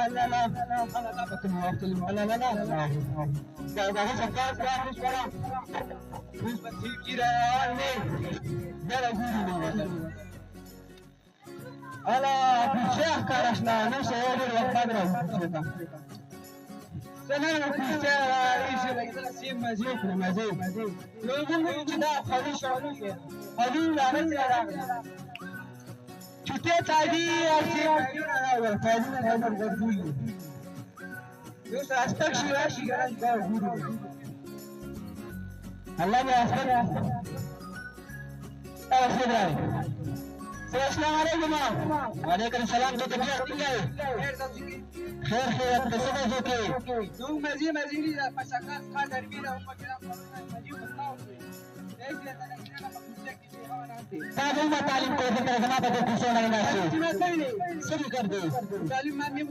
لا لا انا لا بكلم وقت لا لا لا لا ده شغال راح ورا مش بتجيب كده ده لا يجيني انا في الشيخ كرشنا نفس هذه الوقت سنة في الشارع ليش سيم مزيد لو يقولوا كده خليش خليل على شتيت عادي أشياء فاضي هذا الغربي يوسف أستكشف أشياء الله ما أستكشف السلام عليكم وعليكم السلام تو तबीयत ठीक है खैर खैर कैसे हो के तुम मजी मजी पशाका का दरबी ना पकड़ा मजी बताओ तालीम तालीम को तरजमा बदल खुश होना है सही कर दो तालीम मानने